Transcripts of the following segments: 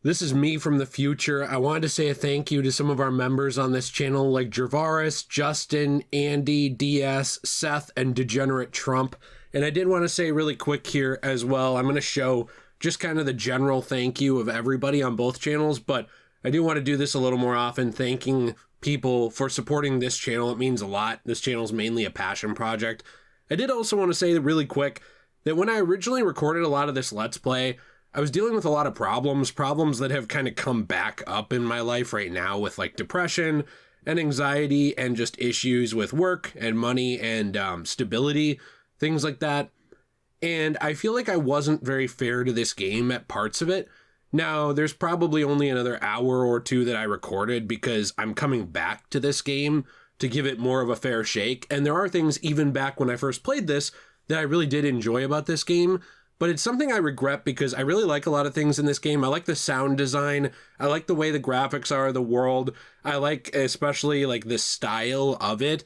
This is me from the future. I wanted to say a thank you to some of our members on this channel like Jervaris, Justin, Andy, DS, Seth, and Degenerate Trump. And I did want to say really quick here as well, I'm going to show just kind of the general thank you of everybody on both channels, but I do want to do this a little more often, thanking people for supporting this channel. It means a lot. This channel is mainly a passion project. I did also want to say really quick that when I originally recorded a lot of this Let's Play, I was dealing with a lot of problems that have kind of come back up in my life right now with like depression and anxiety and just issues with work and money and stability, things like that. And I feel like I wasn't very fair to this game at parts of it. Now, there's probably only another hour or two that I recorded because I'm coming back to this game to give it more of a fair shake. And there are things even back when I first played this that I really did enjoy about this game. But it's something I regret because I really like a lot of things in this game. I like the sound design. I like the way the graphics are, the world. I like especially like the style of it.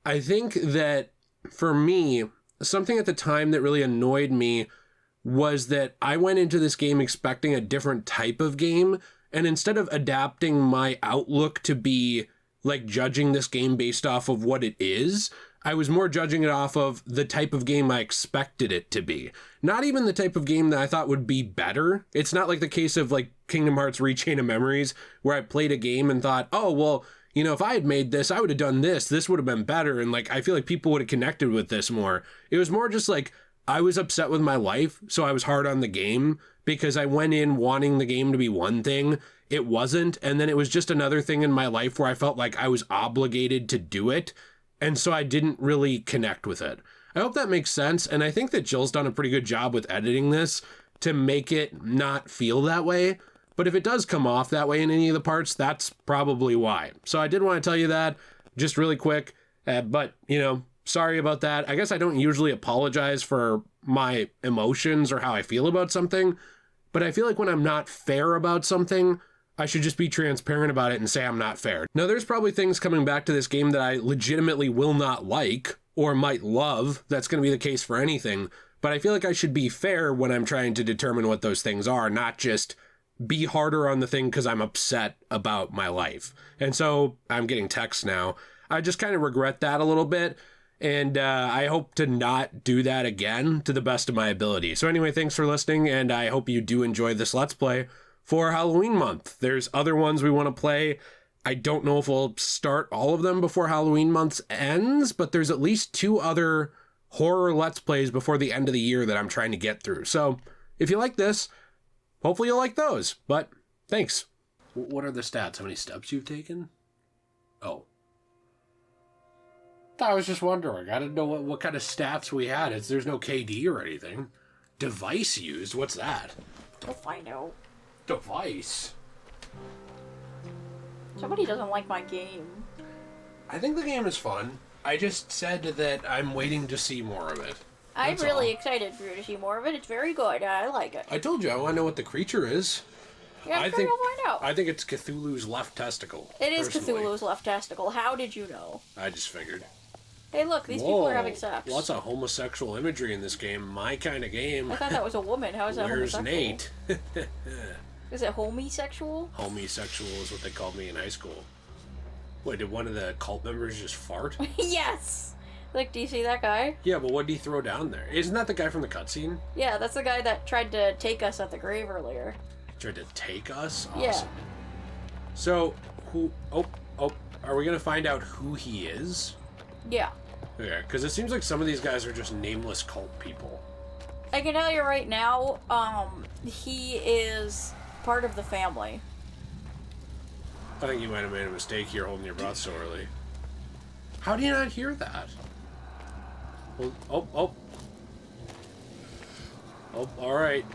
I think that for me, something at the time that really annoyed me was that I went into this game expecting a different type of game. And instead of adapting my outlook to be like judging this game based off of what it is, I was more judging it off of the type of game I expected it to be. Not even the type of game that I thought would be better. It's not like the case of like Kingdom Hearts Rechain of Memories, where I played a game and thought, oh, well, you know, if I had made this, I would have done this. This would have been better. And like, I feel like people would have connected with this more. It was more just like, I was upset with my life, so I was hard on the game because I went in wanting the game to be one thing. It wasn't. And then it was just another thing in my life where I felt like I was obligated to do it. And so I didn't really connect with it. I hope that makes sense. And I think that Jill's done a pretty good job with editing this to make it not feel that way. But if it does come off that way in any of the parts, that's probably why. So I did want to tell you that just really quick. But, you know, sorry about that. I guess I don't usually apologize for my emotions or how I feel about something. But I feel like when I'm not fair about something, I should just be transparent about it and say I'm not fair. Now, there's probably things coming back to this game that I legitimately will not like or might love. That's going to be the case for anything. But I feel like I should be fair when I'm trying to determine what those things are, not just be harder on the thing because I'm upset about my life. And so I'm getting texts now. I just kind of regret that a little bit. And I hope to not do that again to the best of my ability. So anyway, thanks for listening. And I hope you do enjoy this Let's Play for Halloween month. There's other ones we want to play. I don't know if we'll start all of them before Halloween month ends, but there's at least 2 other horror Let's Plays before the end of the year that I'm trying to get through. So if you like this, hopefully you'll like those. But thanks. What are the stats? How many steps you've taken? Oh. I was just wondering. I didn't know what kind of stats we had. There's no KD or anything. Device used? What's that? We'll find out. Device? Somebody doesn't like my game. I think the game is fun. I just said that I'm waiting to see more of it. I'm really excited for you to see more of it. It's very good. I like it. I told you, I want to know what the creature is. Yeah, I'm sure you'll find out. I think it's Cthulhu's left testicle. It is Cthulhu's left testicle. How did you know? I just figured. Hey, look, these people are having sex. Lots of homosexual imagery in this game. My kind of game. I thought that was a woman. How is that homosexual? Where's Nate? Is it homosexual? Homosexual is what they called me in high school. Wait, did one of the cult members just fart? Yes! Like, do you see that guy? Yeah, but what did he throw down there? Isn't that the guy from the cutscene? Yeah, that's the guy that tried to take us at the grave earlier. Tried to take us? Awesome. Yeah. So, who... Oh, are we going to find out who he is? Yeah. Yeah, because it seems like some of these guys are just nameless cult people. I can tell you right now, he is part of the family. I think you might have made a mistake here holding your breath so early. How do you not hear that? Well, oh, alright.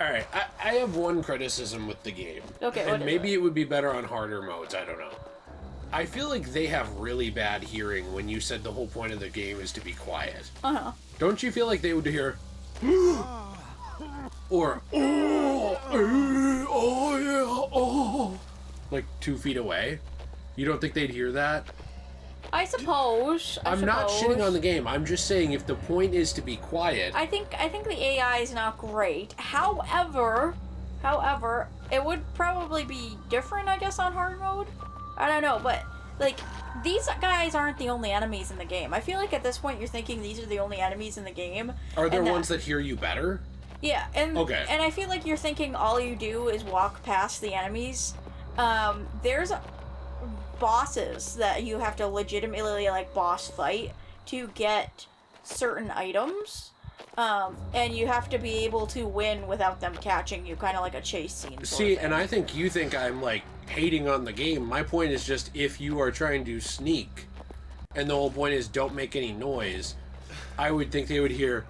Alright, I have one criticism with the game. Okay, and maybe it would be better on harder modes, I don't know. I feel like they have really bad hearing when you said the whole point of the game is to be quiet. Uh-huh. Don't you feel like they would hear... or... like 2 feet away? You don't think they'd hear that? I suppose. I'm not shitting on the game. I'm just saying if the point is to be quiet. I think the AI is not great. However, it would probably be different, I guess, on hard mode. I don't know, but like these guys aren't the only enemies in the game. I feel like at this point you're thinking these are the only enemies in the game. Are there ones that hear you better? Yeah, and okay. And I feel like you're thinking all you do is walk past the enemies. There's bosses that you have to legitimately like boss fight to get certain items. And you have to be able to win without them catching you, kind of like a chase scene. See, and I think you think I'm like hating on the game. My point is just if you are trying to sneak, and the whole point is don't make any noise, I would think they would hear.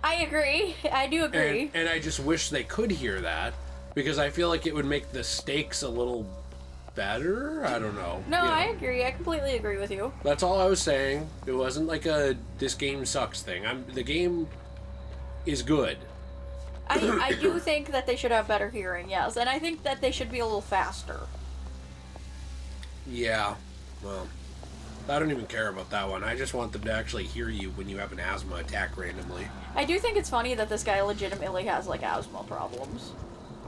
I agree. I do agree. And I just wish they could hear that because I feel like it would make the stakes a little better. I don't know. No, I agree. I completely agree with you. That's all I was saying. It wasn't like a this game sucks thing. The game is good. I do think that they should have better hearing, yes, and I think that they should be a little faster. Yeah, well, I don't even care about that one. I just want them to actually hear you when you have an asthma attack randomly. I do think it's funny that this guy legitimately has, like, asthma problems.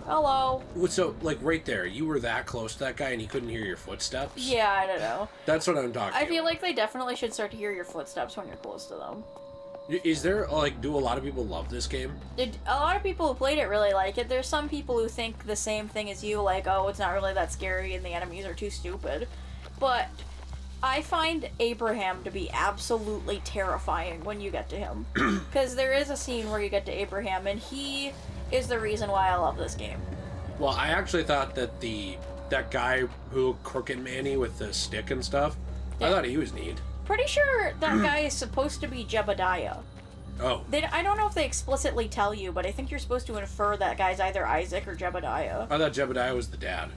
Hello. So, like, right there, you were that close to that guy and he couldn't hear your footsteps? Yeah, I don't know. That's what I'm talking about. I feel like they definitely should start to hear your footsteps when you're close to them. Is there, like, do a lot of people love this game? A lot of people who played it really like it. There's some people who think the same thing as you, like, oh, it's not really that scary and the enemies are too stupid. But I find Abraham to be absolutely terrifying when you get to him. Because there is a scene where you get to Abraham, and he is the reason why I love this game. Well, I actually thought that that guy who Crooked Manny with the stick and stuff, yeah. I thought he was neat. Pretty sure that guy is supposed to be Jebediah. Oh. I don't know if they explicitly tell you, but I think you're supposed to infer that guy's either Isaac or Jebediah. I thought Jebediah was the dad.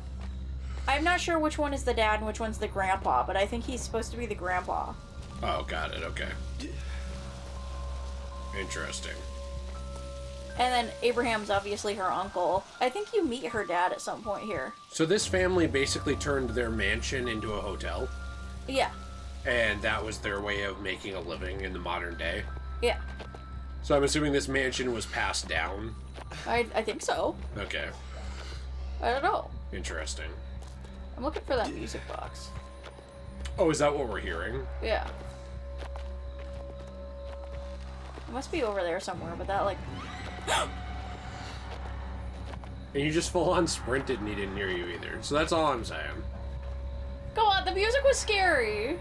I'm not sure which one is the dad and which one's the grandpa, but I think he's supposed to be the grandpa. Oh, got it. Okay. Interesting. And then Abraham's obviously her uncle. I think you meet her dad at some point here. So this family basically turned their mansion into a hotel? Yeah. And that was their way of making a living in the modern day? Yeah. So I'm assuming this mansion was passed down? I think so. Okay. I don't know. Interesting. I'm looking for that music box. Oh, is that what we're hearing? Yeah. It must be over there somewhere, but that, like... And you just full on sprinted and he didn't hear you either. So that's all I'm saying. Go on, the music was scary.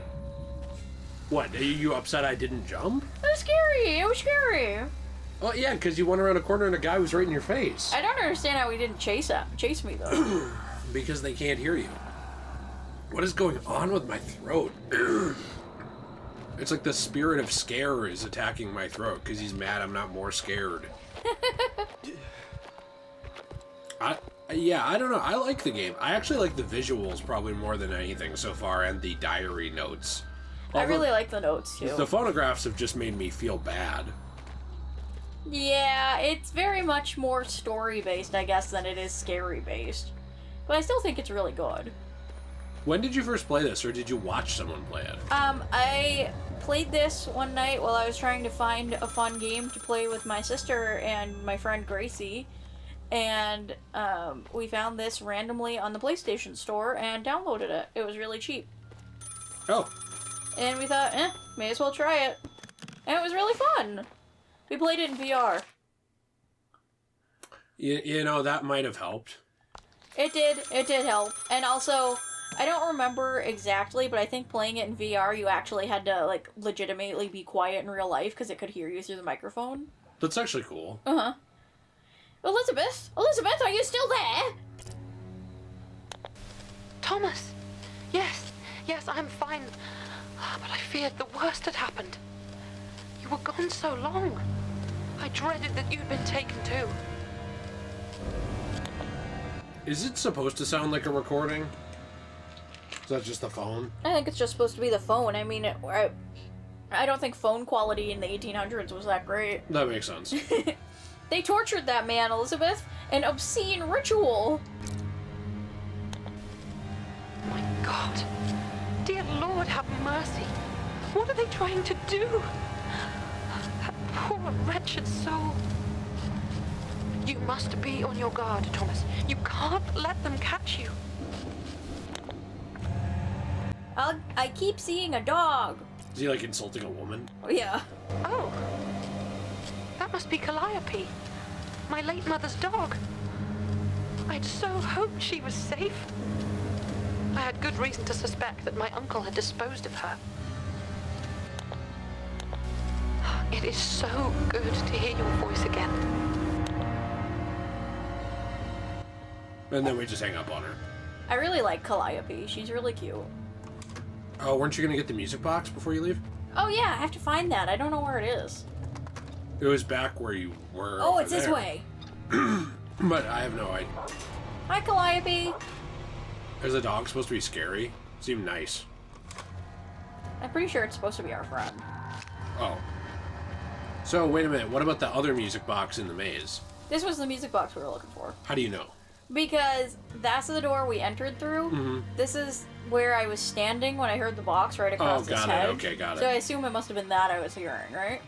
What, are you upset I didn't jump? It was scary. It was scary. Oh, yeah, because you went around a corner and a guy was right in your face. I don't understand how he didn't chase me, though. Because they can't hear you. What is going on with my throat? It's like the spirit of Scare is attacking my throat because he's mad I'm not more scared. I don't know. I like the game. I actually like the visuals probably more than anything so far, and the diary notes. I really like the notes, too. The photographs have just made me feel bad. Yeah, it's very much more story-based, I guess, than it is scary-based. But I still think it's really good. When did you first play this, or did you watch someone play it? I played this one night while I was trying to find a fun game to play with my sister and my friend Gracie. And we found this randomly on the PlayStation Store and downloaded it. It was really cheap. Oh. And we thought, may as well try it. And it was really fun. We played it in VR. You know, that might have helped. It did help. And also, I don't remember exactly, but I think playing it in VR, you actually had to, like, legitimately be quiet in real life because it could hear you through the microphone. That's actually cool. Uh-huh. Elizabeth, are you still there? Thomas! Yes, I'm fine. But I feared the worst had happened. You were gone so long. I dreaded that you'd been taken too. Is it supposed to sound like a recording? Is that just the phone? I think it's just supposed to be the phone. I mean, I don't think phone quality in the 1800s was that great. That makes sense. They tortured that man, Elizabeth. An obscene ritual. My God. Dear Lord have mercy. What are they trying to do? That poor wretched soul. You must be on your guard, Thomas. You can't let them catch you. I keep seeing a dog. Is he like insulting a woman? Yeah. Oh. That must be Calliope, my late mother's dog. I'd so hoped she was safe. I had good reason to suspect that my uncle had disposed of her. It is so good to hear your voice again. And then we just hang up on her. I really like Calliope. She's really cute. Oh, weren't you going to get the music box before you leave? Oh yeah, I have to find that. I don't know where it is. It was back where you were. Oh, over it's this there. way. But I have no idea. Hi, Calliope. Is the dog supposed to be scary? Seemed nice. I'm pretty sure it's supposed to be our friend. Oh. So, wait a minute. What about the other music box in the maze? This was the music box we were looking for. How do you know? Because that's the door we entered through. Mm-hmm. This is where I was standing when I heard the box right across his head. Okay, got it. So I assume it must have been that I was hearing, right?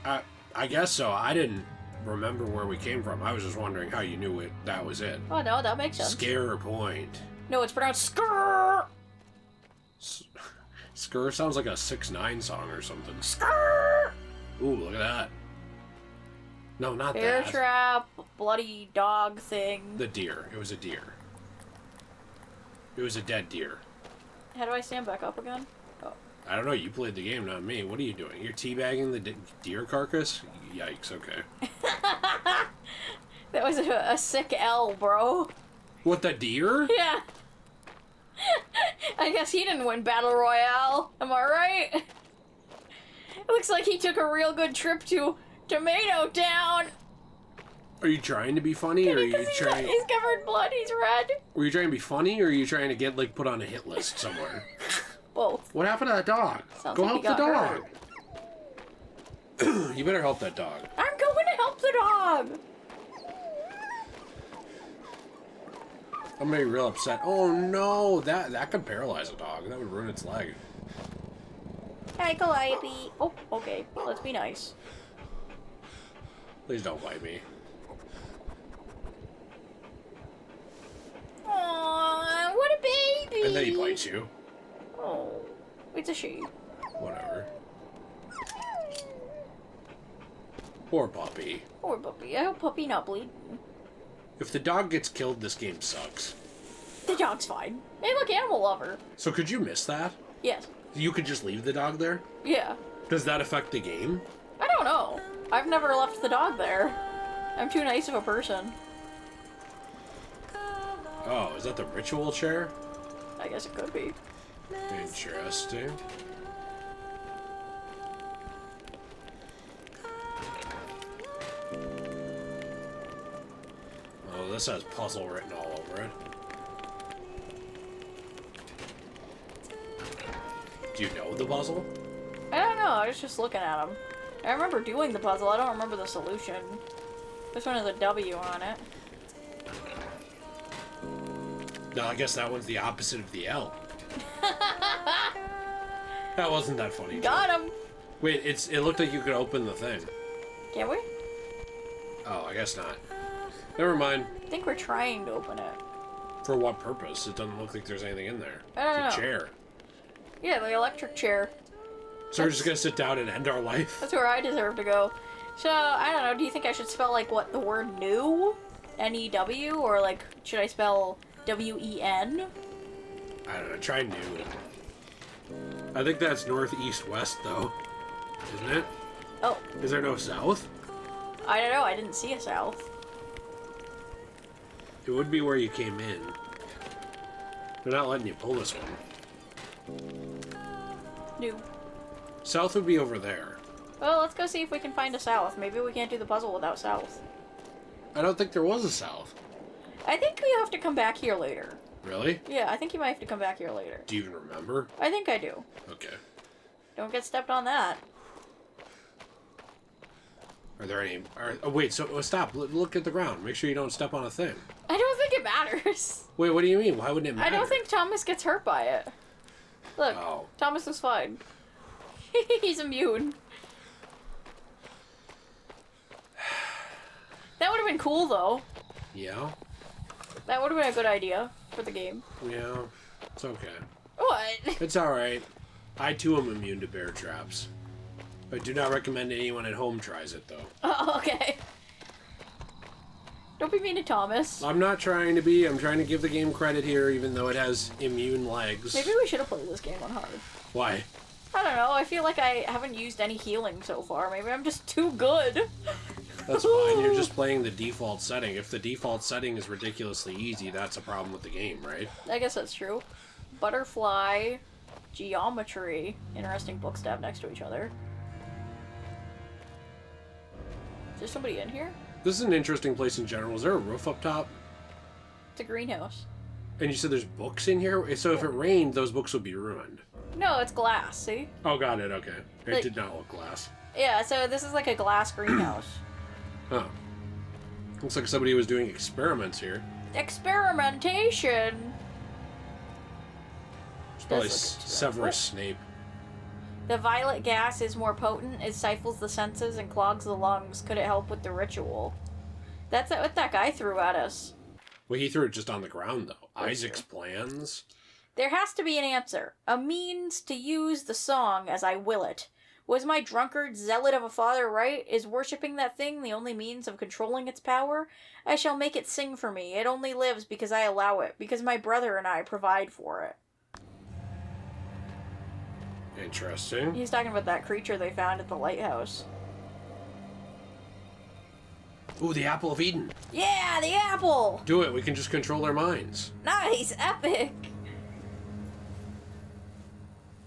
I guess so. I didn't remember where we came from. I was just wondering how you knew that was it. Oh no, that makes sense. Scare point. No, it's pronounced Sker. Sker sounds like a 6ix9ine song or something. Sker. Ooh, look at that. No, not Bear that. trap, bloody dog thing. The deer. It was a deer. It was a dead deer. How do I stand back up again? Oh. I don't know. You played the game, not me. What are you doing? You're teabagging the deer carcass? Yikes, okay. That was a sick L, bro. What, the deer? Yeah. I guess he didn't win Battle Royale. Am I right? It looks like he took a real good trip to Tomato Town. Are you trying to be funny, or are you trying? He's covered in blood. He's red. Were you trying to be funny, or are you trying to get like put on a hit list somewhere? Both. What happened to that dog? Sounds Go like help he the got dog. You better help that dog. I'm going to help the dog. I'm gonna be real upset. Oh no, that could paralyze a dog. That would ruin its leg. Hi, Calliope. Oh, okay. Let's be nice. Please don't bite me. Aww, what a baby. And then he bites you. Oh, it's a she. Whatever. Poor puppy. Poor puppy. I hope puppy not bleeding. If the dog gets killed, this game sucks. The dog's fine. Hey, look, animal lover. So could you miss that? Yes. You could just leave the dog there? Yeah. Does that affect the game? I don't know. I've never left the dog there. I'm too nice of a person. Oh, is that the ritual chair? I guess it could be. Interesting. Oh, this has puzzle written all over it. Do you know the puzzle? I don't know. I was just looking at him. I remember doing the puzzle. I don't remember the solution. This one has a W on it. No, I guess that one's the opposite of the L. That wasn't that funny. Got him. Wait, it looked like you could open the thing. Can we? Oh, I guess not. Never mind. I think we're trying to open it. For what purpose? It doesn't look like there's anything in there. I don't It's a know. chair. Yeah, the electric chair. So we're just gonna sit down and end our life? That's where I deserve to go. So, I don't know. Do you think I should spell, like, what, the word new? N-E-W? Or, like, should I spell W-E-N? I don't know. Try new. I think that's north, east, west, though. Isn't it? Oh, Is there no south? I don't know. I didn't see a south. It would be where you came in. They're not letting you pull this one. New. South would be over there. Well, let's go see if we can find a south. Maybe we can't do the puzzle without south. I don't think there was a south. I think we have to come back here later. Really? Yeah, I think you might have to come back here later. Do you even remember? I think I do. Okay. Don't get stepped on that. Are there any... oh, wait, so stop. Look at the ground. Make sure you don't step on a thing. I don't think it matters. Wait, what do you mean? Why wouldn't it matter? I don't think Thomas gets hurt by it. Look, Oh. Thomas is fine. He's immune. That would have been cool, though. Yeah? That would have been a good idea for the game. Yeah. It's okay. What? It's alright. I too am immune to bear traps. I do not recommend anyone at home tries it, though. Oh, okay. Don't be mean to Thomas. I'm not trying to be. I'm trying to give the game credit here, even though it has immune legs. Maybe we should have played this game on hard. Why? I don't know. I feel like I haven't used any healing so far. Maybe I'm just too good. That's fine. You're just playing the default setting. If the default setting is ridiculously easy, that's a problem with the game, right? I guess that's true. Butterfly, geometry. Interesting books to have next to each other. Is there somebody in here? This is an interesting place in general. Is there a roof up top? It's a greenhouse. And you said there's books in here? So if it rained, those books would be ruined. No, it's glass, see? Oh, got it. Okay. It Like- did not look glass. Yeah, so this is like a glass greenhouse. Huh. Looks like somebody was doing experiments here. Experimentation! It's probably Does look Severus Snape. The violet gas is more potent. It stifles the senses and clogs the lungs. Could it help with the ritual? That's what that guy threw at us. Well, he threw it just on the ground, though. That's Isaac's plans. There has to be an answer. A means to use the song as I will it. Was my drunkard zealot of a father right? Is worshipping that thing the only means of controlling its power? I shall make it sing for me. It only lives because I allow it, because my brother and I provide for it. Interesting. He's talking about that creature they found at the lighthouse. Ooh, the Apple of Eden. Yeah, the apple! Do it. We can just control their minds. Nice! Epic!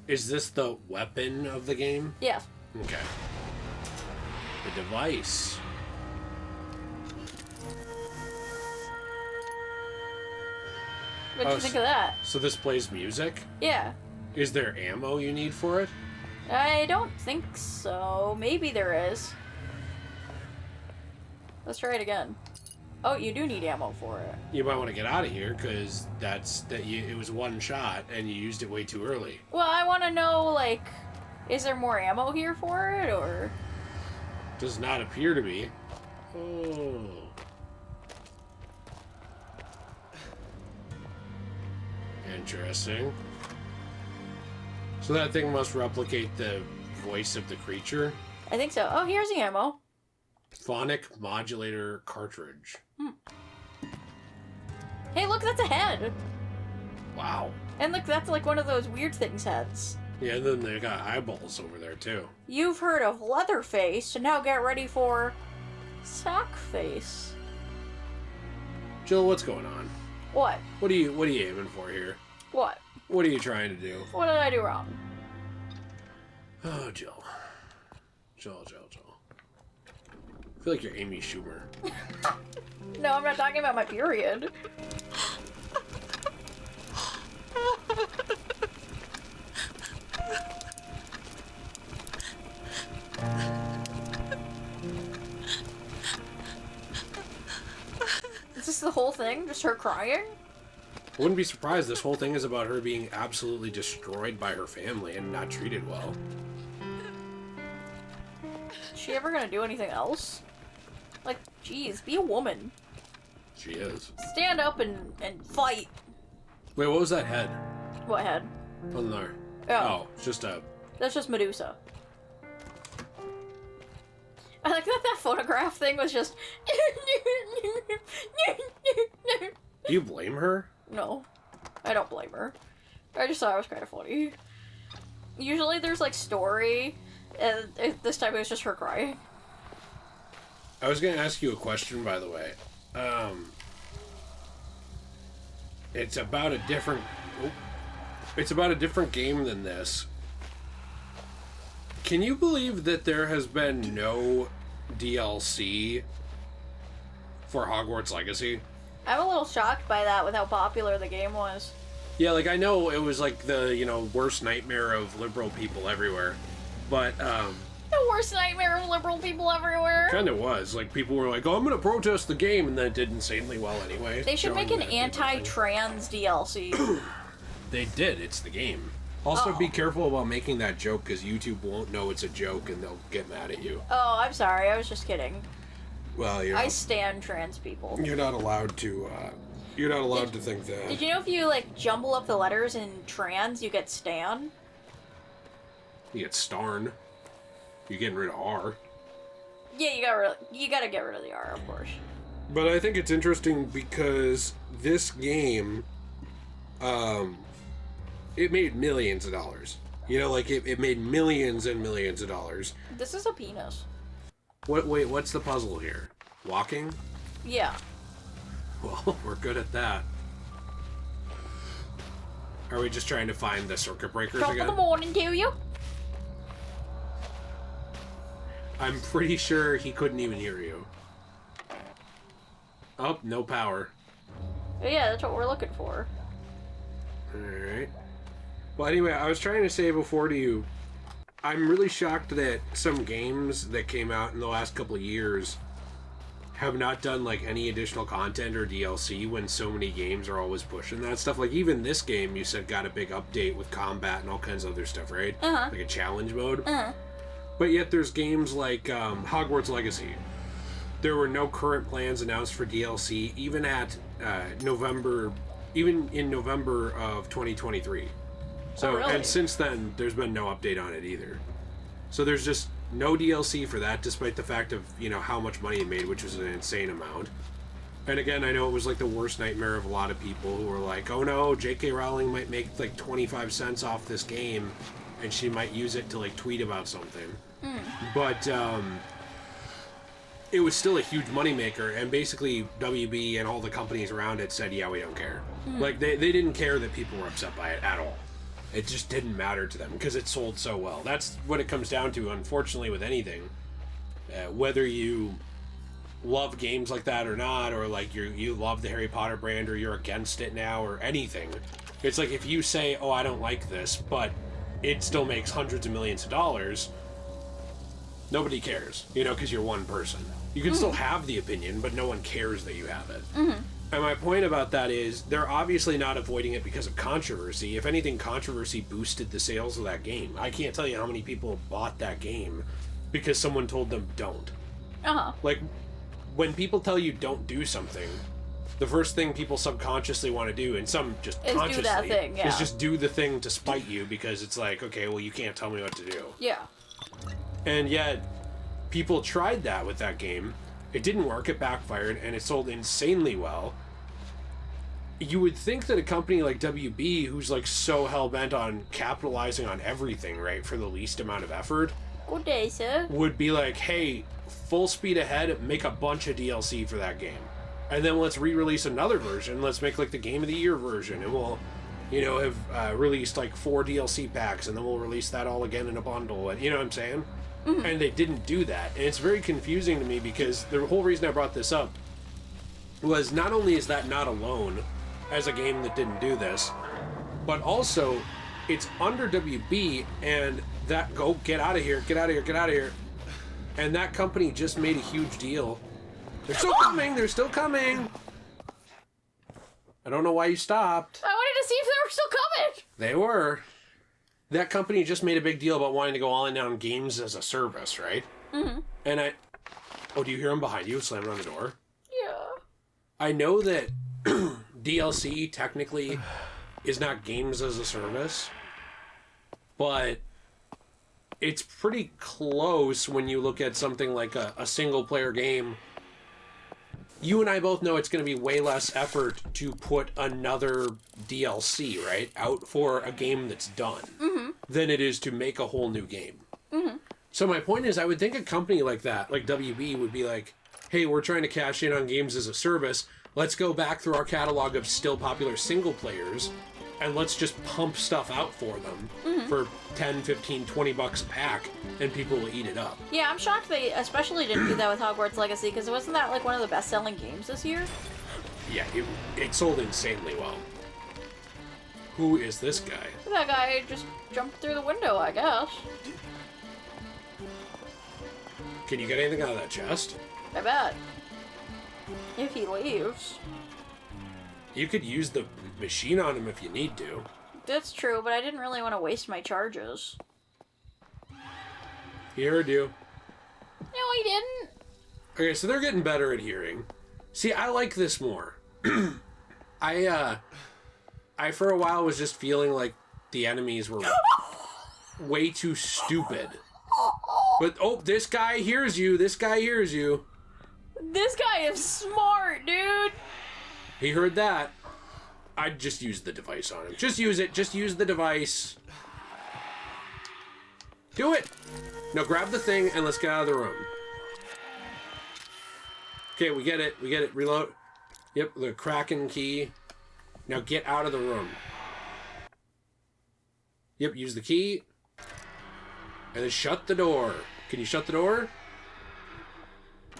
Is this the weapon of the game? Yeah. Okay. The device. What'd you think of that? So this plays music? Yeah. Is there ammo you need for it? I don't think so. Maybe there is. Let's try it again. Oh, you do need ammo for it. You might want to get out of here because it was one shot and you used it way too early. Well, I want to know, like, is there more ammo here for it, or? Does not appear to be. Oh. Interesting. So that thing must replicate the voice of the creature. I think so. Oh, here's the ammo. Phonic modulator cartridge. Hey, look, that's a head. Wow. And look, that's like one of those weird things heads. Yeah, and then they got eyeballs over there too. You've heard of Leatherface, so now get ready for Sackface. Jill, what's going on? What? What are you aiming for here? What? What are you trying to do? What did I do wrong? Oh, Jill. Jill. I feel like you're Amy Schumer. No, I'm not talking about my period. Is this the whole thing? Just her crying? I wouldn't be surprised. This whole thing is about her being absolutely destroyed by her family and not treated well. Is she ever gonna do anything else? Like, geez, be a woman. She is. Stand up and fight. Wait, what was that head? What head? On there. Oh. It's just a... That's just Medusa. I like that photograph thing was just... Do you blame her? No, I don't blame her. I just thought it was kind of funny. Usually there's like story, and this time it was just her crying. I was going to ask you a question, by the way. It's about a different... It's about a different game than this. Can you believe that there has been no DLC for Hogwarts Legacy? I'm a little shocked by that with how popular the game was. Yeah, like, I know it was, like, the, worst nightmare of liberal people everywhere. But, The worst nightmare of liberal people everywhere. kind of was. Like, people were like, oh, I'm going to protest the game, and then it did insanely well anyway. They should showing make an that people think- anti-trans DLC. They did. It's the game. Also, be careful about making that joke, because YouTube won't know it's a joke, and they'll get mad at you. Oh, I'm sorry. I was just kidding. Well, I stan trans people. You're not allowed to, you're not allowed to think that. Did you know if you, like, jumble up the letters in trans, you get stan? You get starn. You're getting rid of R. Yeah, you gotta get rid of the R, of course. But I think it's interesting because this game, it made millions of dollars. You know, like, it made millions and millions of dollars. This is a penis. Wait, what's the puzzle here? Walking? Yeah. Well, we're good at that. Are we just trying to find the circuit breakers Top again? of the morning to you. I'm pretty sure he couldn't even hear you. Oh, no power. Yeah, that's what we're looking for. Alright. Well, anyway, I was trying to say before to you, I'm really shocked that some games that came out in the last couple of years have not done, like, any additional content or DLC when so many games are always pushing that stuff. Like, even this game, you said, got a big update with combat and all kinds of other stuff, right? Uh-huh. Like a challenge mode. Uh-huh. But yet there's games like Hogwarts Legacy. There were no current plans announced for DLC, even at November of 2023. So, oh, really? And since then, there's been no update on it either. So there's just no DLC for that, despite the fact of, you know, how much money it made, which was an insane amount. And again, I know it was like the worst nightmare of a lot of people who were like, oh no, J.K. Rowling might make like 25 cents off this game, and she might use it to like tweet about something. But it was still a huge moneymaker, and basically WB and all the companies around it said, yeah, we don't care. Like, they didn't care that people were upset by it at all. It just didn't matter to them because it sold so well. That's what it comes down to, unfortunately, with anything. Whether you love games like that or not, or like you love the Harry Potter brand or you're against it now or anything. It's like if you say, oh, I don't like this, but it still makes hundreds of millions of dollars, nobody cares, you know, because you're one person. You can still have the opinion, but no one cares that you have it. And my point about that is they're obviously not avoiding it because of controversy. If anything, controversy boosted the sales of that game. I can't tell you how many people bought that game because someone told them don't. Like, when people tell you don't do something, the first thing people subconsciously want to do, and some just Is consciously, do that thing, yeah. is just do the thing to spite you because it's like, okay, well, you can't tell me what to do. Yeah. And yet, people tried that with that game. It didn't work, it backfired, and it sold insanely well. You would think that a company like WB, who's like so hell-bent on capitalizing on everything, right, for the least amount of effort, Good day, sir. would be like, hey, full speed ahead, make a bunch of DLC for that game. And then let's re-release another version. Let's make like the Game of the Year version, and we'll, you know, have released like 4 DLC packs, and then we'll release that all again in a bundle. And you know what I'm saying? And they didn't do that. And it's very confusing to me because the whole reason I brought this up was not only is that not alone as a game that didn't do this, but also it's under WB, and that get out of here, get out of here, get out of here. And that company just made a huge deal. They're still coming, they're still coming. I don't know why you stopped. I wanted to see if they were still coming. They were. That company just made a big deal about wanting to go all in on games as a service, right? And oh, do you hear him behind you slamming on the door? Yeah. I know that DLC technically is not games as a service, but it's pretty close when you look at something like a single player game. You and I both know it's going to be way less effort to put another DLC, right, out for a game that's done than it is to make a whole new game. So my point is, I would think a company like that, like WB, would be like, hey, we're trying to cash in on games as a service. Let's go back through our catalog of still popular single players, and let's just pump stuff out for them for 10, 15, 20 bucks a pack, and people will eat it up. Yeah, I'm shocked they especially didn't do that with Hogwarts Legacy, because wasn't that like one of the best-selling games this year? Yeah, it sold insanely well. Who is this guy? That guy just jumped through the window, I guess. Can you get anything out of that chest? I bet. If he leaves. You could use the machine on him if you need to. That's true, but I didn't really want to waste my charges. He heard you. No, he didn't. Okay, so they're getting better at hearing. See, I like this more. I for a while was just feeling like the enemies were way too stupid. But, oh, this guy hears you. This guy hears you. This guy is smart, dude. He heard that. I'd just use the device on him. Just use it. Just use the device. Do it. Now grab the thing and let's get out of the room. Okay, we get it. We get it. Reload. Yep, the Kraken key. Now get out of the room. Yep, use the key. And then shut the door. Can you shut the door?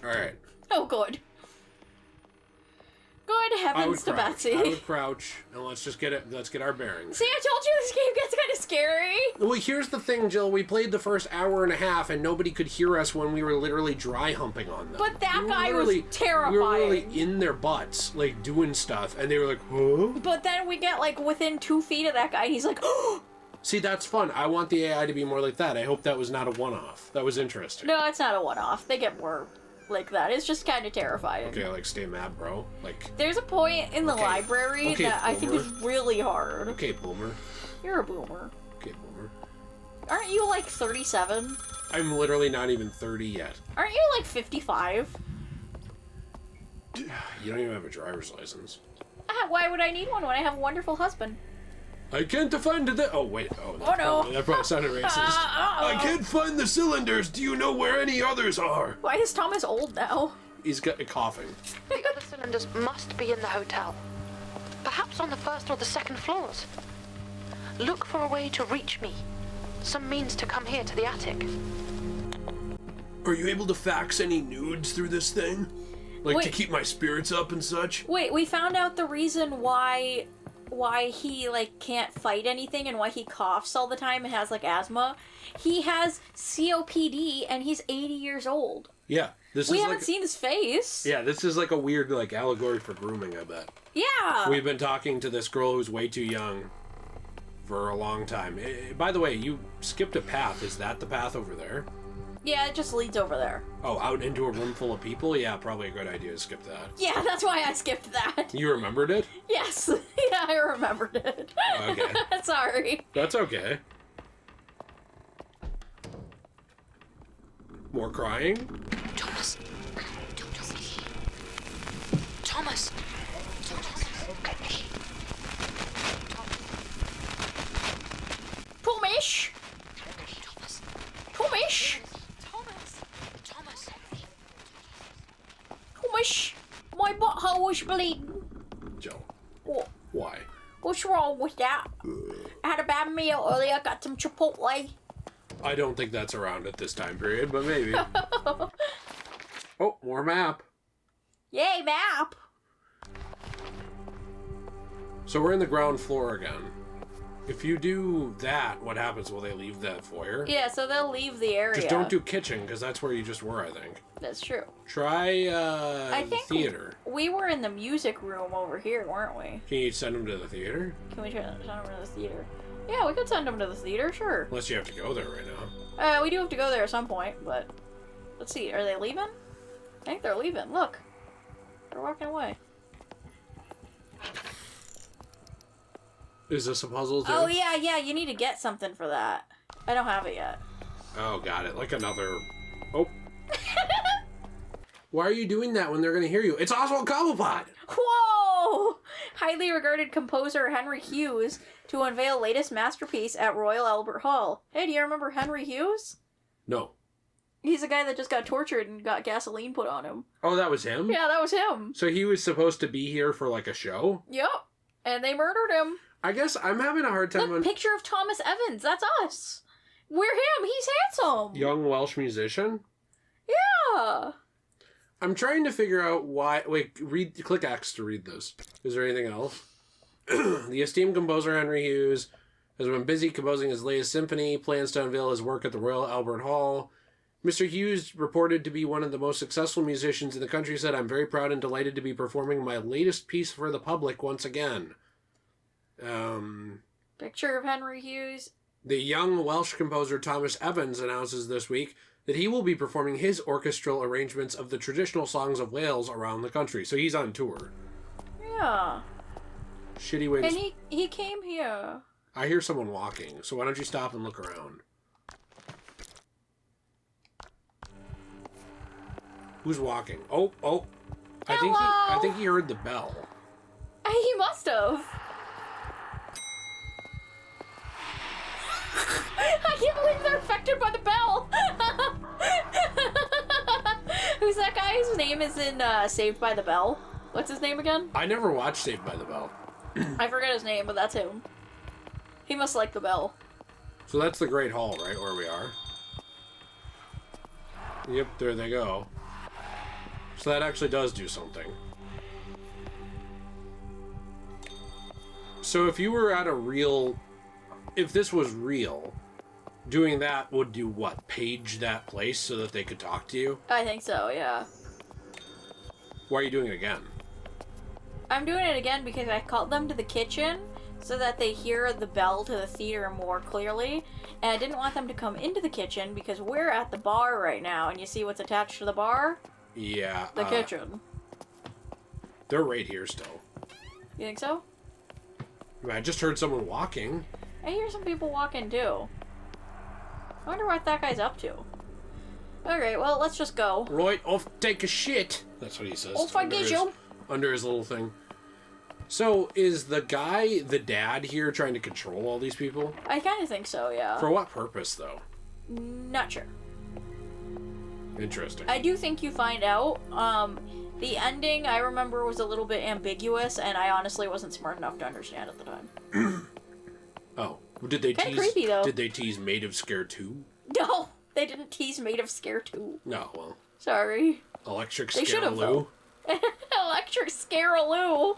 Alright. Oh, good. Good heavens to Betsy. I would crouch, and let's just get it. Let's get our bearings. See, I told you this game gets kind of scary. Well, here's the thing, Jill. We played the first hour and a half, and nobody could hear us when we were literally dry humping on them. But that guy was terrifying. We were literally in their butts, like, doing stuff, and they were like, huh? But then we get, like, within 2 feet of that guy, and he's like, oh! See, that's fun. I want the AI to be more like that. I hope that was not a one-off. That was interesting. No, it's not a one-off. They get more like that. It's just kind of terrifying. Okay, like, stay mad, bro. Like, there's a point in the library that I think is really hard. Okay, boomer. You're a boomer. Okay, boomer. Aren't you, like, 37? I'm literally not even 30 yet. Aren't you, like, 55? You don't even have a driver's license. Why would I need one when I have a wonderful husband? I can't find the... Oh, wait. Oh, no. That probably sounded racist. I can't find the cylinders. Do you know where any others are? Why is Thomas old now? He's got coughing. The other cylinders must be in the hotel. Perhaps on the first or the second floors. Look for a way to reach me. Some means to come here to the attic. Are you able to fax any nudes through this thing? Like, to keep my spirits up and such? Wait, we found out the reason why he, like, can't fight anything and why he coughs all the time and has, like, asthma. He has COPD and he's 80 years old. Yeah. We haven't seen his face. Yeah, this is like a weird, like, allegory for grooming, I bet. Yeah. We've been talking to this girl who's way too young for a long time. By the way, you skipped a path. Is that the path over there? Yeah, it just leads over there. Oh, out into a room full of people? Yeah, probably a good idea to skip that. Yeah, that's why I skipped that. You remembered it? Yes. Yeah, I remembered it. Oh, okay. Sorry. That's okay. More crying? Thomas. Thomas. Tomish. Tomish. Tomish. My butthole is bleeding. Joe. What? Why? What's wrong with that? I had a bad meal earlier. Got some Chipotle. I don't think that's around at this time period, but maybe. Oh, more map. Yay, map. So we're in the ground floor again. If you do that, what happens? Will they leave that foyer? Yeah, so they'll leave the area. Just don't do kitchen, because that's where you just were, I think. That's true. Try I think theater. We were in the music room over here, weren't we? Can you send them to the theater? Can we send them to the theater? Yeah, we could send them to the theater, sure. Unless you have to go there right now. We do have to go there at some point, but... Let's see, are they leaving? I think they're leaving, look. They're walking away. Is this a puzzle too? Oh, yeah, you need to get something for that. I don't have it yet. Oh, got it. Like another... Oh. Why are you doing that when they're going to hear you? It's Oswald Cobblepot! Whoa! Highly regarded composer Henry Hughes to unveil latest masterpiece at Royal Albert Hall. Hey, do you remember Henry Hughes? No. He's a guy that just got tortured and got gasoline put on him. Oh, that was him? Yeah, that was him. So he was supposed to be here for like a show? Yep. And they murdered him. I guess I'm having a hard time Look, picture of Thomas Evans. That's us. We're him. He's handsome. Young Welsh musician? Yeah. I'm trying to figure out why... Wait, click X to read this. Is there anything else? The esteemed composer Henry Hughes has been busy composing his latest symphony, plans to unveil his work at the Royal Albert Hall. Mr. Hughes, reported to be one of the most successful musicians in the country, said, "I'm very proud and delighted to be performing my latest piece for the public once again." Picture of Henry Hughes. The young Welsh composer Thomas Evans announces this week that he will be performing his orchestral arrangements of the traditional songs of Wales around the country. So he's on tour. Yeah. Shitty wings. And he came here. I hear someone walking, so why don't you stop and look around? Who's walking? Oh. I think he heard the bell. He must have. I can't believe they're affected by the bell. Who's that guy whose name is in Saved by the Bell? What's his name again? I never watched Saved by the Bell. I forget his name, but that's him. He must like the bell. So that's the Great Hall, right, where we are? Yep, there they go. So that actually does do something. So if you were at a real... If this was real, doing that would do what? Page that place so that they could talk to you? I think so, yeah. Why are you doing it again? I'm doing it again because I called them to the kitchen so that they hear the bell to the theater more clearly. And I didn't want them to come into the kitchen because we're at the bar right now. And you see what's attached to the bar? Yeah. The kitchen. They're right here still. You think so? I just heard someone walking. I hear some people walking too. I wonder what that guy's up to. Alright, well, let's just go. Right, off take a shit. That's what he says. Off I get you. Under his little thing. So, is the guy, the dad here, trying to control all these people? I kind of think so, yeah. For what purpose, though? Not sure. Interesting. I do think you find out. The ending, I remember, was a little bit ambiguous, and I honestly wasn't smart enough to understand at the time. Oh. Did they Kinda tease... creepy, though. Did they tease Maid of Sker 2? No! They didn't tease Maid of Sker 2. No, well... Sorry. Electric They should have, Scaraloo? Electric Scaraloo!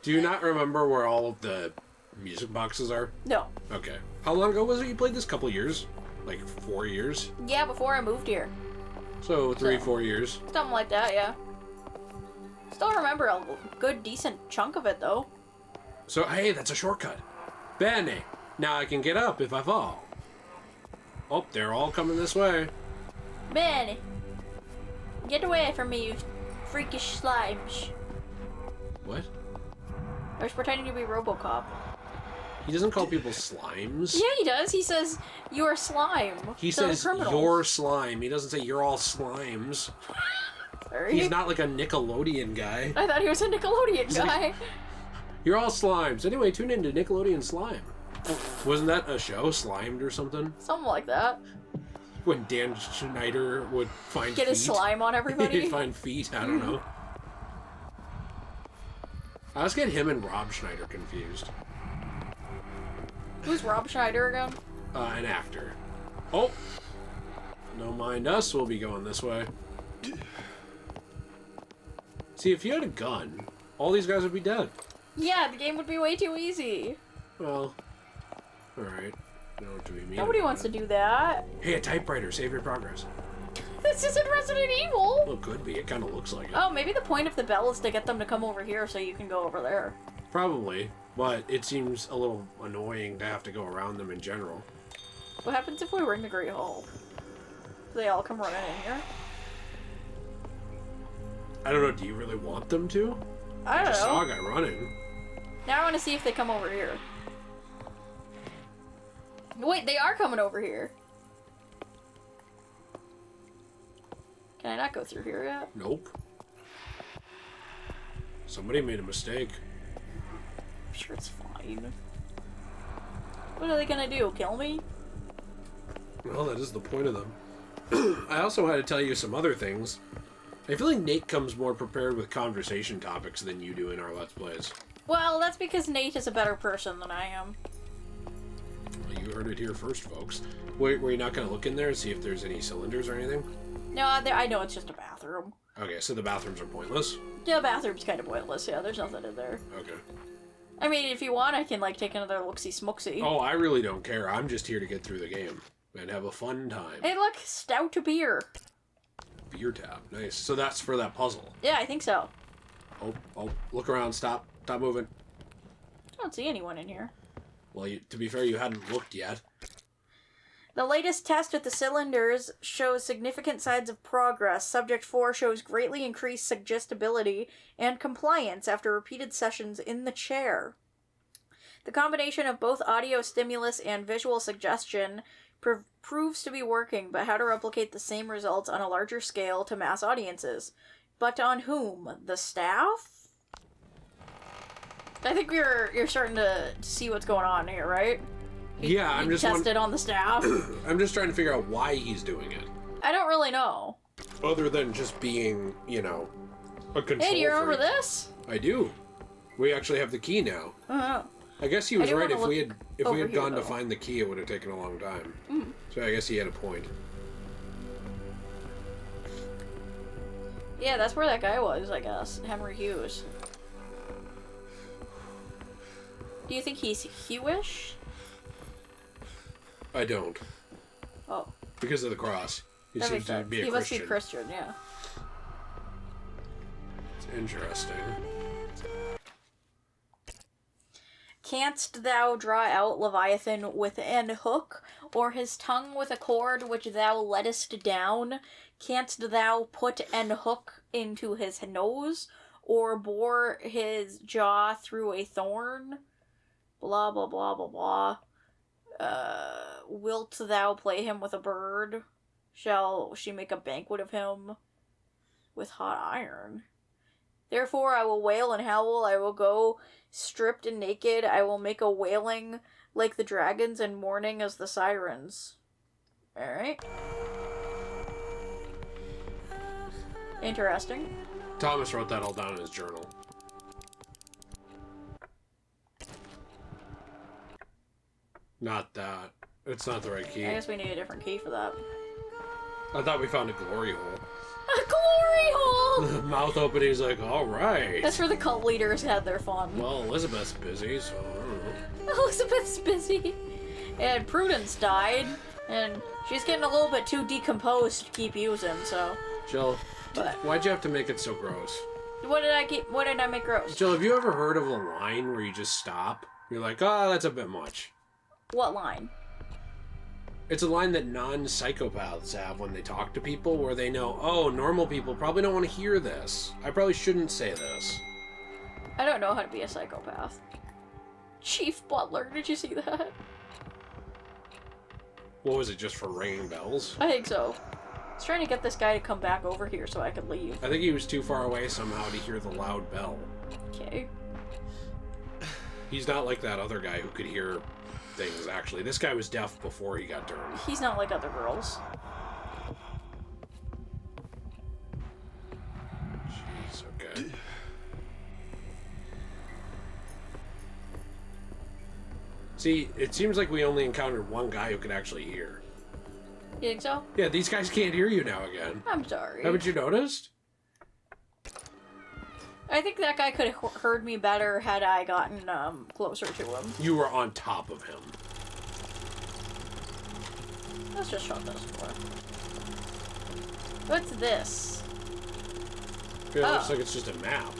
Do you not remember where all of the music boxes are? No. Okay. How long ago was it you played this? Couple years? Like 4 years? Yeah, before I moved here. So 4 years. Something like that, yeah. Still remember a good, decent chunk of it, though. So, hey, that's a shortcut. Bene. Now I can get up if I fall. Oh, they're all coming this way. Ben! Get away from me, you freakish slimes. What? I was pretending to be RoboCop. He doesn't call people slimes. Yeah, he does. He says, you're slime. He to the says, criminals. you're slime. He doesn't say, you're all slimes. Sorry. He's not like a Nickelodeon guy. I thought he was a Nickelodeon guy. You're all slimes. Anyway, tune in to Nickelodeon Slime. Wasn't that a show, Slimed or something? Something like that. When Dan Schneider would find Get feet. his slime on everybody. He'd find feet, I don't know. I always get him and Rob Schneider confused. Who's Rob Schneider again? An actor. Oh! No mind us, we'll be going this way. See, if you had a gun, all these guys would be dead. Yeah, the game would be way too easy. Well, alright. I don't have to be mean. Nobody wants to do that. Hey, a typewriter, save your progress. This isn't Resident Evil. Well, it could be. It kind of looks like it. Oh, maybe the point of the bell is to get them to come over here so you can go over there. Probably, but it seems a little annoying to have to go around them in general. What happens if we ring the Great Hall? Do they all come running in here? I don't know, do you really want them to? I don't Just saw know. a guy running. Now I want to see if they come over here. Wait, they are coming over here. Can I not go through here yet? Nope. Somebody made a mistake. I'm sure it's fine. What are they gonna do? Kill me? Well, that is the point of them. I also had to tell you some other things. I feel like Nate comes more prepared with conversation topics than you do in our Let's Plays. Well, that's because Nate is a better person than I am. Well, you heard it here first, folks. Wait, were you not going to look in there and see if there's any cylinders or anything? No, I know it's just a bathroom. Okay, so the bathrooms are pointless? The bathroom's kind of pointless, yeah, there's nothing in there. Okay. I mean, if you want, I can, like, take another look-see-smoke-see. Oh, I really don't care. I'm just here to get through the game and have a fun time. Hey, look, stout beer. Beer tap. Nice. So that's for that puzzle. Yeah, I think so. Oh, look around. Stop moving. I don't see anyone in here. Well, to be fair, you hadn't looked yet. The latest test with the cylinders shows significant signs of progress. Subject 4 shows greatly increased suggestibility and compliance after repeated sessions in the chair. The combination of both audio stimulus and visual suggestion proves to be working, but how to replicate the same results on a larger scale to mass audiences? But on whom? The staff? I think you're starting to see what's going on here, right? Yeah, I'm just tested on the staff. I'm just trying to figure out why he's doing it. I don't really know. Other than just being, you know, a control Hey, do you remember freak. this? I do. We actually have the key now. I guess he was right. If we had gone to find the key, it would have taken a long time. So I guess he had a point. Yeah, that's where that guy was, I guess. Henry Hughes. Do you think he's Hewish? I don't. Oh. Because of the cross. He That seems makes to sense. be a He Christian. must be Christian, yeah. It's interesting. Canst thou draw out Leviathan with an hook, or his tongue with a cord which thou lettest down? Canst thou put an hook into his nose, or bore his jaw through a thorn? Blah, blah, blah, blah, blah. Wilt thou play him with a bird? Shall she make a banquet of him with hot iron? Therefore I will wail and howl, I will go stripped and naked, I will make a wailing like the dragons and mourning as the sirens. Alright. Interesting. Thomas wrote that all down in his journal. Not that. It's not the right key. I guess we need a different key for that. I thought we found a glory hole. A glory hole! Mouth opening is like, alright. That's where the cult leaders had their fun. Well, Elizabeth's busy, so I don't know. Elizabeth's busy. And Prudence died, and she's getting a little bit too decomposed to keep using, so... Jill, But why'd you have to make it so gross? what did I make gross? Jill, have you ever heard of a line where you just stop? You're like, oh, that's a bit much. What line? It's a line that non-psychopaths have when they talk to people, where they know, oh, normal people probably don't want to hear this. I probably shouldn't say this. I don't know how to be a psychopath. Chief Butler, did you see that? What was it, just for ringing bells? I think so. I was trying to get this guy to come back over here so I could leave. I think he was too far away somehow to hear the loud bell. Okay. He's not like that other guy who could hear things, actually. This guy was deaf before he got turned. He's not like other girls. Jeez, okay. See, it seems like we only encountered one guy who could actually hear. You think so? Yeah, these guys can't hear you now again. I'm sorry. Haven't you noticed? I think that guy could have heard me better had I gotten closer to him. You were on top of him. Let's just shut this door. What's this? It Oh. looks like it's just a map.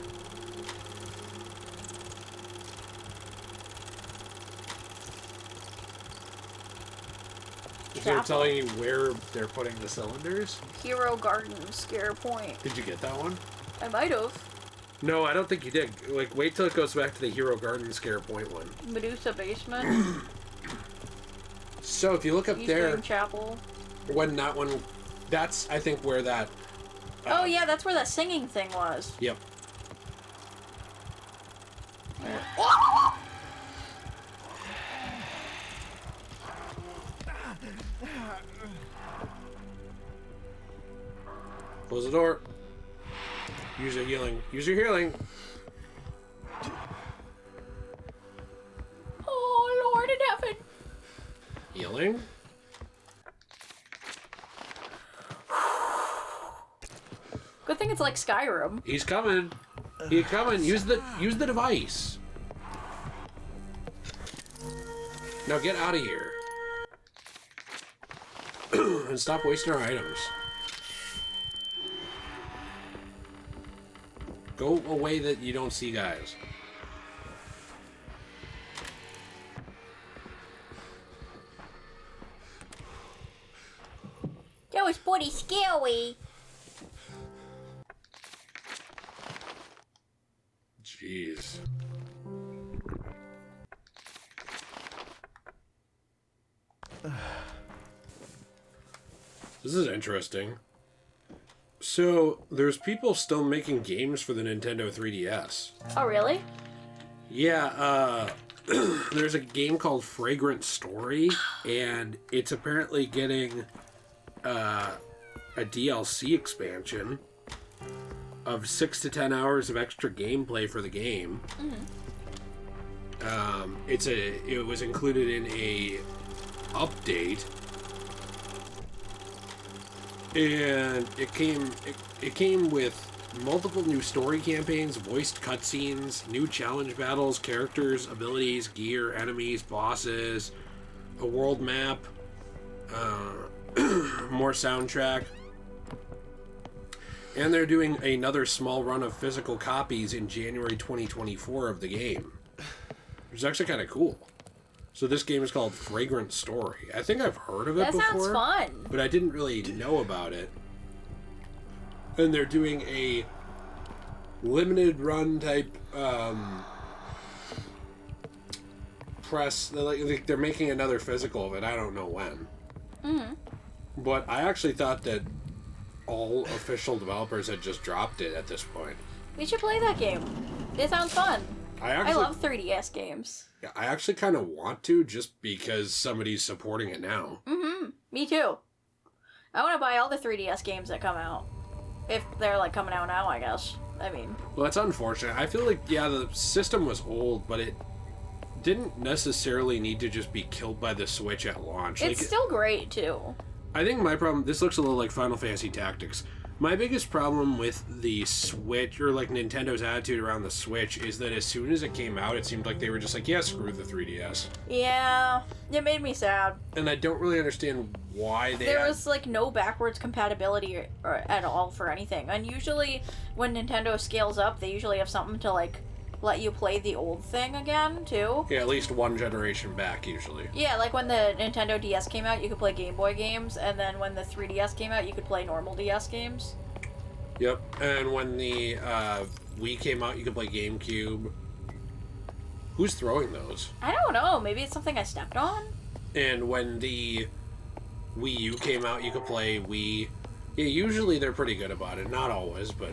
Is it Chapel. telling you where they're putting the cylinders? Hero Garden, Scare Point. Did you get that one? I might have. No, I don't think you did. Like, wait till it goes back to the Hero Garden Scare Point one. Medusa Basement. So if you look up there, Eastern Chapel. when that one, that's, I think, where that... Oh yeah, that's where that singing thing was. Yep. Close the door. Use your healing. Use your healing. Oh, Lord in heaven. Healing? Good thing it's like Skyrim. He's coming. He's coming. Use the device. Now get out of here. And stop wasting our items. Go away that you don't see guys. pretty scary. Jeez. This is interesting. So, there's people still making games for the Nintendo 3DS. Oh, really? Yeah, there's a game called Fragrant Story, and it's apparently getting a DLC expansion of 6 to 10 hours of extra gameplay for the game. It was included in a update, and it came with multiple new story campaigns, voiced cutscenes, new challenge battles, characters, abilities, gear, enemies, bosses, a world map, more soundtrack. And they're doing another small run of physical copies in January 2024 of the game, which is actually kind of cool. So this game is called Fragrant Story. I think I've heard of it before. That sounds fun. But I didn't really know about it. And they're doing a limited run type press. They're making another physical of it. I don't know when. But I actually thought that all official developers had just dropped it at this point. We should play that game. It sounds fun. I love 3DS games. Yeah, I actually kind of want to, just because somebody's supporting it now. Me too. I want to buy all the 3DS games that come out. If they're, like, coming out now, I guess. I mean... Well, that's unfortunate. I feel like, yeah, the system was old, but it didn't necessarily need to just be killed by the Switch at launch. It's still great, too. I think my problem... This looks a little like Final Fantasy Tactics. My biggest problem with the Switch, or like Nintendo's attitude around the Switch, is that as soon as it came out, it seemed like they were just like, yeah, screw the 3DS. Yeah, it made me sad. And I don't really understand why there was like no backwards compatibility or at all for anything. And usually when Nintendo scales up, they usually have something to like let you play the old thing again, too. Yeah, at least one generation back, usually. Yeah, like when the Nintendo DS came out, you could play Game Boy games, and then when the 3DS came out, you could play normal DS games. Yep, and when the Wii came out, you could play GameCube. Who's throwing those? I don't know, maybe it's something I stepped on? And when the Wii U came out, you could play Wii. Yeah, usually they're pretty good about it. Not always, but...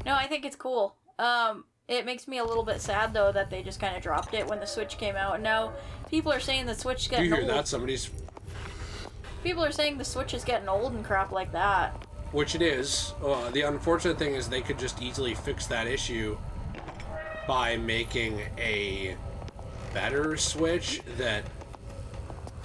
No, I think it's cool. It makes me a little bit sad, though, that they just kind of dropped it when the Switch came out. And now people are saying the Switch is getting old. You hear that? Somebody's... People are saying the Switch is getting old and crap like that. Which it is. The unfortunate thing is they could just easily fix that issue by making a better Switch that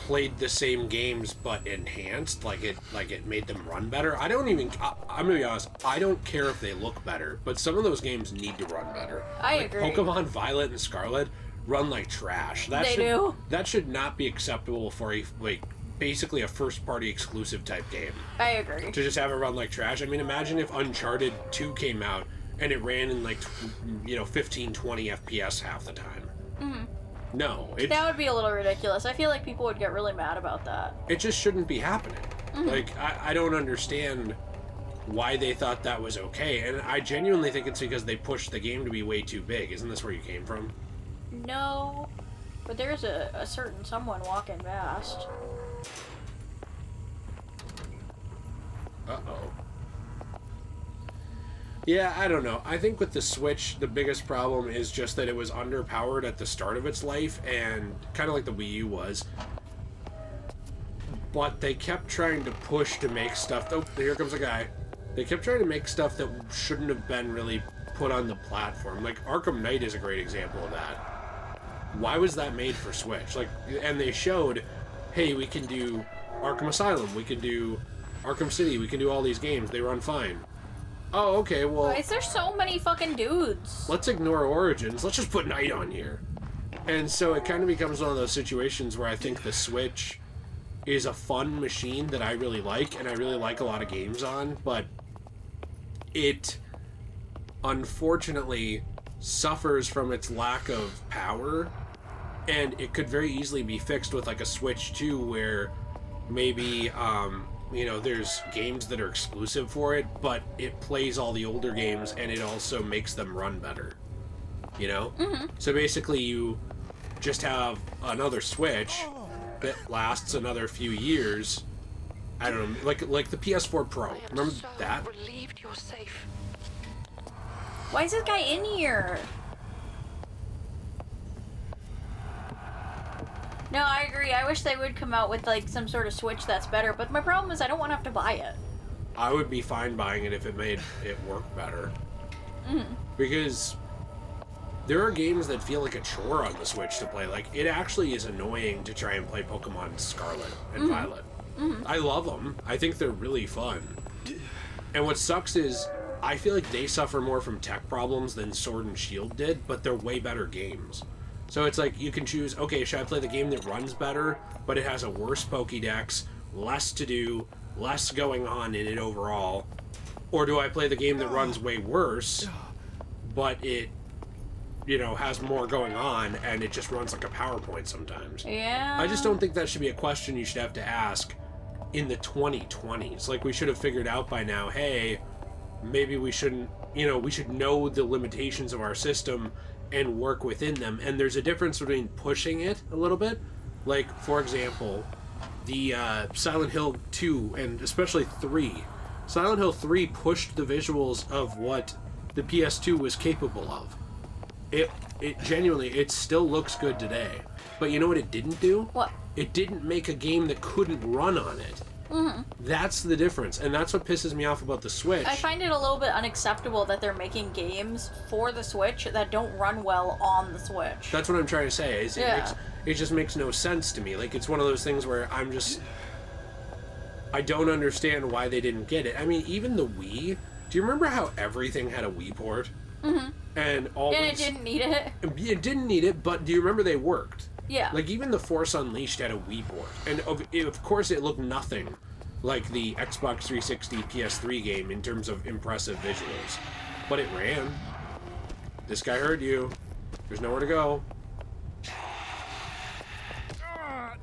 played the same games but enhanced, like it made them run better. I'm gonna be honest, I don't care if they look better, but some of those games need to run better. I agree. Pokemon Violet and Scarlet run like trash. That should not be acceptable for basically a first-party exclusive type game. I agree. To just have it run like trash. I mean, imagine if Uncharted 2 came out and it ran in 15, 20 FPS half the time. No. That would be a little ridiculous. I feel like people would get really mad about that. It just shouldn't be happening. I don't understand why they thought that was okay. And I genuinely think it's because they pushed the game to be way too big. Isn't this where you came from? No. But there's a certain someone walking past. Uh-oh. Yeah, I don't know. I think with the Switch, the biggest problem is just that it was underpowered at the start of its life, and kind of like the Wii U was. But they kept trying to push to make stuff... Oh, here comes a guy. They kept trying to make stuff that shouldn't have been really put on the platform. Like, Arkham Knight is a great example of that. Why was that made for Switch? And they showed, hey, we can do Arkham Asylum, we can do Arkham City, we can do all these games. They run fine. Oh, okay, well... Why is there so many fucking dudes? Let's ignore Origins. Let's just put Knight on here. And so it kind of becomes one of those situations where I think the Switch is a fun machine that I really like, and I really like a lot of games on, but it, unfortunately, suffers from its lack of power And it could very easily be fixed with like a Switch 2 where maybe, you know, there's games that are exclusive for it, but it plays all the older games and it also makes them run better. You know? Mm-hmm. So basically you just have another Switch that lasts another few years. I don't know, like the PS4 Pro. Remember that? Relieved you're safe. Why is this guy in here? No, I agree. I wish they would come out with like some sort of Switch that's better, but my problem is I don't want to have to buy it. I would be fine buying it if it made it work better. Because there are games that feel like a chore on the Switch to play. Like, it actually is annoying to try and play Pokemon Scarlet and Violet. I love them. I think they're really fun. And what sucks is, I feel like they suffer more from tech problems than Sword and Shield did, but they're way better games. So it's like, you can choose, okay, should I play the game that runs better, but it has a worse Pokédex, less to do, less going on in it overall, or do I play the game that runs way worse, but it, you know, has more going on, and it just runs like a PowerPoint sometimes. Yeah. I just don't think that should be a question you should have to ask in the 2020s. Like, we should have figured out by now, hey, maybe we shouldn't, you know, we should know the limitations of our system and work within them. And there's a difference between pushing it a little bit. Like, for example, the Silent Hill 2, and especially 3. Silent Hill 3 pushed the visuals of what the PS2 was capable of. It genuinely, it still looks good today. But you know what it didn't do? What? It didn't make a game that couldn't run on it. That's the difference, and that's what pisses me off about the Switch. I find it a little bit unacceptable that they're making games for the Switch that don't run well on the Switch. That's what I'm trying to say. Is Yeah. it just makes no sense to me. Like, it's one of those things where I don't understand why they didn't get it. I mean, even the Wii. Do you remember how everything had a Wii port? And always. And it didn't need it. It didn't need it, but do you remember they worked? Yeah. Like, even the Force Unleashed had a Wii port. And of course it looked nothing like the Xbox 360 PS3 game in terms of impressive visuals. But it ran. This guy heard you. There's nowhere to go.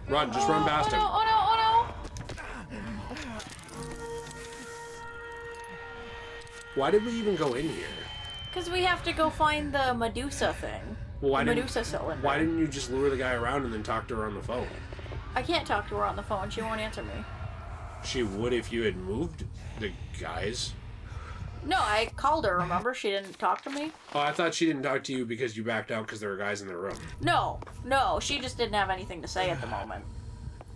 Run, just run past him. Oh no, Why did we even go in here? Because we have to go find the Medusa thing. Well, the Medusa cylinder. Why didn't you just lure the guy around and then talk to her on the phone? I can't talk to her on the phone. She won't answer me. She would if you had moved the guys. No, I called her, remember? She didn't talk to me. Oh, I thought she didn't talk to you because you backed out because there were guys in the room. No, she just didn't have anything to say at the moment.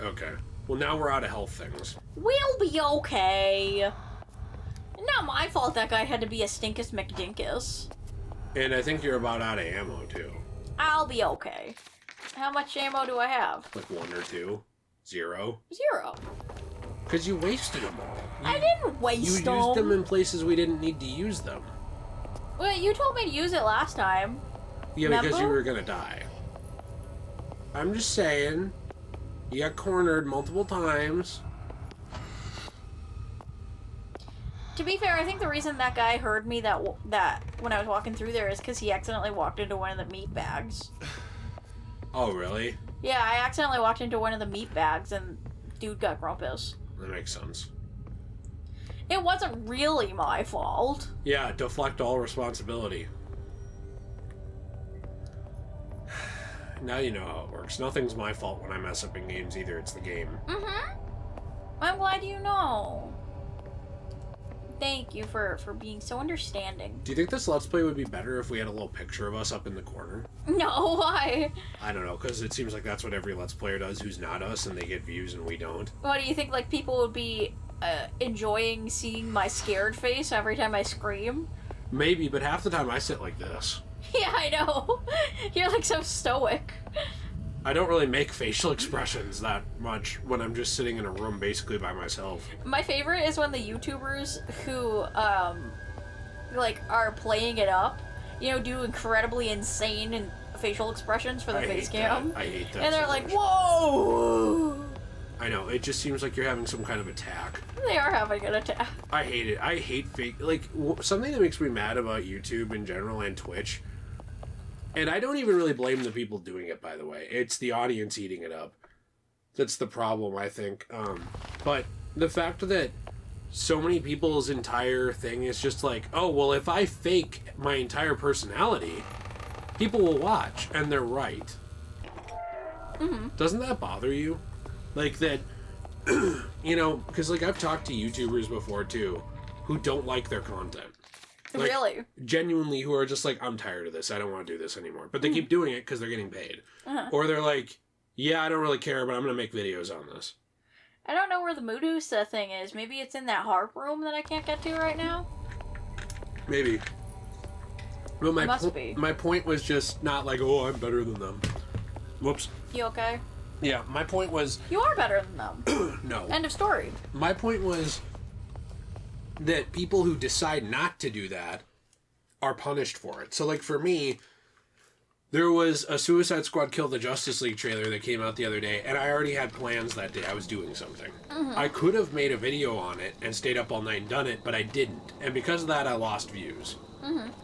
Okay. Well, now we're out of health things. We'll be okay. Not my fault that guy had to be a stinkus McDinkus. And I think you're about out of ammo, too. I'll be okay. How much ammo do I have? Like 1 or 2. 0. 0. Because you wasted them all. I didn't waste them. You used them in places we didn't need to use them. Well, you told me to use it last time. Yeah, Remember? because you were going to die. I'm just saying. You got cornered multiple times. To be fair, I think the reason that guy heard me that when I was walking through there is because he accidentally walked into one of the meat bags. Oh, really? Yeah, I accidentally walked into one of the meat bags and dude got grumpus. That makes sense. It wasn't really my fault. Yeah, deflect all responsibility. Now you know how it works. Nothing's my fault when I mess up in games either. It's the game. I'm glad you know. Thank you for being so understanding. Do you think this Let's Play would be better if we had a little picture of us up in the corner? No, why? I don't know, because it seems like that's what every Let's Player does who's not us, and they get views and we don't. What do you think, like, people would be enjoying seeing my scared face every time I scream? Maybe, but half the time I sit like this. Yeah, I know. You're, like, so stoic. I don't really make facial expressions that much when I'm just sitting in a room basically by myself. My favorite is when the YouTubers who, like, are playing it up, you know, do incredibly insane and facial expressions for the face cam. I hate that. And they're so like, much. whoa! I know, it just seems like you're having some kind of attack. They are having an attack. I hate it. I hate fake. Like, something that makes me mad about YouTube in general and Twitch And I don't even really blame the people doing it, by the way. It's the audience eating it up. That's the problem, I think. But the fact that so many people's entire thing is just like, oh, well, if I fake my entire personality, people will watch, and they're right. Mm-hmm. Doesn't that bother you? Like that, you know, because like I've talked to YouTubers before too, who don't like their content. Like, really? Genuinely, who are just like, I'm tired of this. I don't want to do this anymore. But they keep doing it because they're getting paid. Or they're like, yeah, I don't really care, but I'm going to make videos on this. I don't know where the Medusa thing is. Maybe it's in that harp room that I can't get to right now? Maybe. Well, be. My point was just not like, oh, I'm better than them. Whoops. You okay? Yeah, my point was... You are better than them. No. End of story. My point was that people who decide not to do that are punished for it. So, like, for me, there was a Suicide Squad Kill the Justice League trailer that came out the other day, and I already had plans that day. I was doing something. I could have made a video on it and stayed up all night and done it, but I didn't. And because of that, I lost views.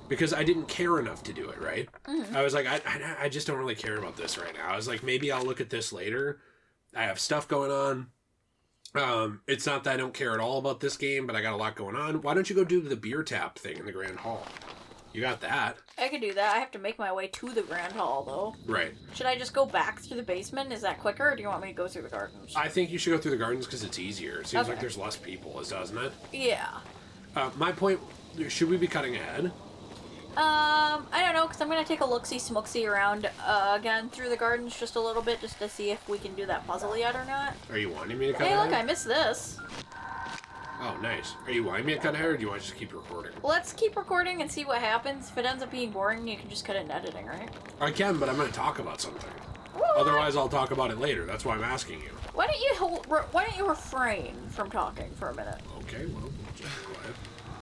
Because I didn't care enough to do it, right? I was like, I just don't really care about this right now. I was like, maybe I'll look at this later. I have stuff going on. It's not that I don't care at all about this game, but I got a lot going on. Why don't you go do the beer tap thing in the Grand Hall? You got that. I could do that. I have to make my way to the Grand Hall, though. Right. Should I just go back through the basement? Is that quicker, or do you want me to go through the gardens? I think you should go through the gardens because it's easier. It seems like there's less people, doesn't it? Yeah. My point, should we be cutting ahead? I don't know, because I'm going to take a look-see-smoke-see around again through the gardens just a little bit, just to see if we can do that puzzle yet or not. Are you wanting me to cut hey, ahead? Look, I missed this. Oh, nice. Are you wanting me to cut ahead, or do you want to just keep recording? Let's keep recording and see what happens. If it ends up being boring, you can just cut it in editing, right? I can, but I'm going to talk about something. What? Otherwise, I'll talk about it later. That's why I'm asking you. Why don't you refrain from talking for a minute? Okay, well, go ahead.